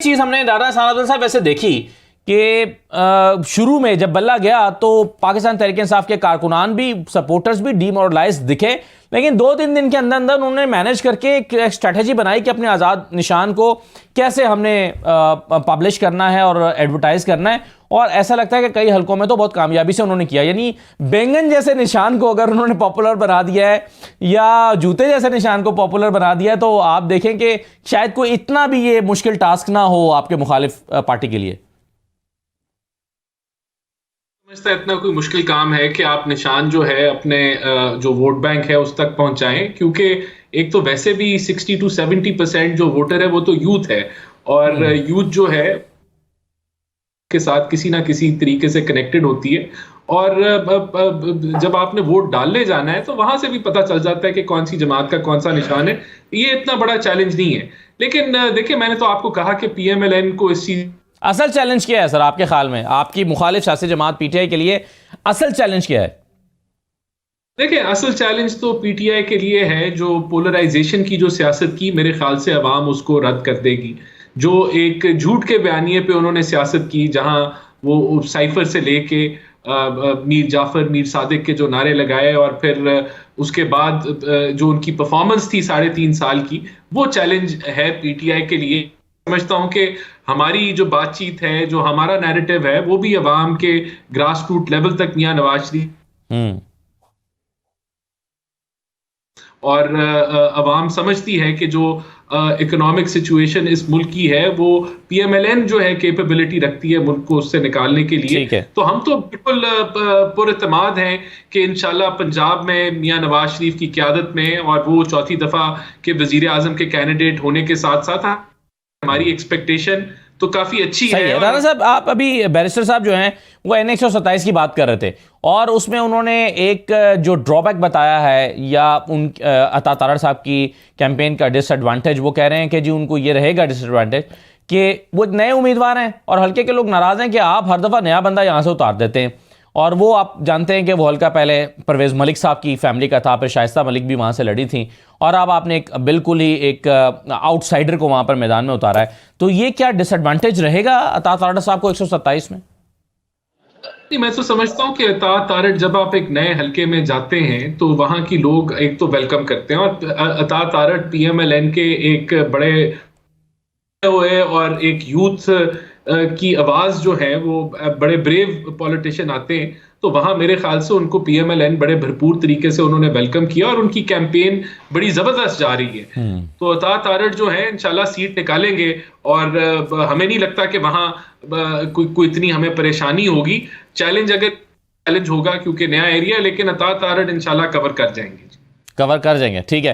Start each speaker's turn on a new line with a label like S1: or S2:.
S1: चीज हमने राना सनातन साहब वैसे देखी कि शुरू में जब बल्ला गया तो पाकिस्तान तहरीक इंसाफ के कारकुनान भी, सपोर्टर्स भी डीमोरलाइज दिखे, लेकिन 2-3 दिन के अंदर अंदर उन्होंने मैनेज करके एक स्ट्रेटजी बनाई कि अपने आज़ाद निशान को कैसे हमने पब्लिश करना है और एडवर्टाइज करना है। और ऐसा लगता है कि कई हलकों में तो बहुत कामयाबी से उन्होंने किया। यानी बैंगन जैसे निशान को अगर उन्होंने पॉपुलर बना दिया है या जूते जैसे निशान को पॉपुलर बना दिया है, तो आप देखें कि शायद कोई इतना भी ये मुश्किल टास्क ना हो आपके मुखालिफ पार्टी के लिए।
S2: समझता इतना कोई मुश्किल काम है कि आप निशान जो है अपने जो वोट बैंक है उस तक पहुंचाएं, क्योंकि एक तो वैसे भी 60 to 70% जो वोटर है वो तो यूथ है, और यूथ जो है के साथ किसी ना किसी तरीके से कनेक्टेड होती है। और जब आपने वोट डालने जाना है तो वहां से भी पता चल जाता है कि कौन सी जमात का कौन सा निशान है। ये इतना बड़ा चैलेंज नहीं है, लेकिन देखिए मैंने तो आपको कहा कि पीएमएलएन को इस चीज
S1: असल चैलेंज क्या है सर आपके ख्याल में, आपकी मुखालिफ सियासी जमात पीटीआई के लिए असल चैलेंज क्या है?
S2: देखिए असल चैलेंज तो पीटीआई के लिए है, जो पोलराइजेशन की जो सियासत की, मेरे ख्याल से अवाम उसको रद्द कर देगी। जो एक झूठ के बयानिए पे उन्होंने सियासत की, जहां वो साइफर से लेके मीर जाफर, मीर सादिक के जो नारे लगाए, और फिर उसके बाद जो उनकी परफॉर्मेंस थी 3.5 साल की, वो चैलेंज है पीटीआई के लिए। समझता हूं कि हमारी जो बातचीत है, जो हमारा नैरेटिव है, वो भी अवाम के ग्रास रूट लेवल तक मियां नवाज शरीफ और अवाम समझती है कि जो इकोनॉमिक सिचुएशन इस मुल्क की है, वो पीएमएलएन जो है कैपेबिलिटी रखती है मुल्क को उससे निकालने के लिए। तो हम तो बिल्कुल पुरएतमाद हैं कि इंशाल्लाह पंजाब में मियां नवाज शरीफ की क़यादत में, और वो चौथी दफा के वजीर आजम के कैंडिडेट होने के साथ साथ हमारी एक्सपेक्टेशन तो काफी अच्छी है।
S1: राना साहब, आप अभी बैरिस्टर साहब जो हैं वो एन 127 की बात कर रहे थे, और उसमें उन्होंने एक जो ड्रॉबैक बताया है, या उन अता तारड़ साहब की कैंपेन का डिसएडवांटेज, वो कह रहे हैं कि जी उनको ये रहेगा डिसएडवांटेज कि वो नए उम्मीदवार हैं और हल्के के लोग नाराज हैं कि आप हर दफ़ा नया बंदा यहाँ से उतार देते हैं। और वो आप जानते हैं कि वो हल्का पहले परवेज़ मलिक साहब की फैमिली का था, फिर शाइस्ता मलिक भी वहाँ से लड़ी थी, और अब आपने एक बिल्कुल ही एक आउटसाइडर को वहाँ पर मैदान में उतारा है। तो ये क्या डिसएडवांटेज रहेगा अता तारड़ साहब को 127 में?
S2: मैं तो समझता हूँ कि अता तारड़, जब आप एक नए हलके में जाते हैं तो वहाँ की लोग एक तो वेलकम करते हैं, और अता तारड़ पीएमएलएन के एक बड़े हुए और एक यूथ की आवाज जो है, वो बड़े ब्रेव पॉलिटिशियन आते हैं, तो वहां मेरे ख्याल से उनको पीएमएलएन बड़े भरपूर तरीके से उन्होंने वेलकम किया, और उनकी कैंपेन बड़ी जबरदस्त जा रही है। तो अता तारड़ जो है इंशाल्लाह सीट निकालेंगे, और हमें नहीं लगता कि वहां कोई इतनी हमें परेशानी होगी। चैलेंज अगर चैलेंज होगा क्योंकि नया एरिया, लेकिन अता तारड़ इंशाल्लाह कवर कर जाएंगे।
S1: ठीक है।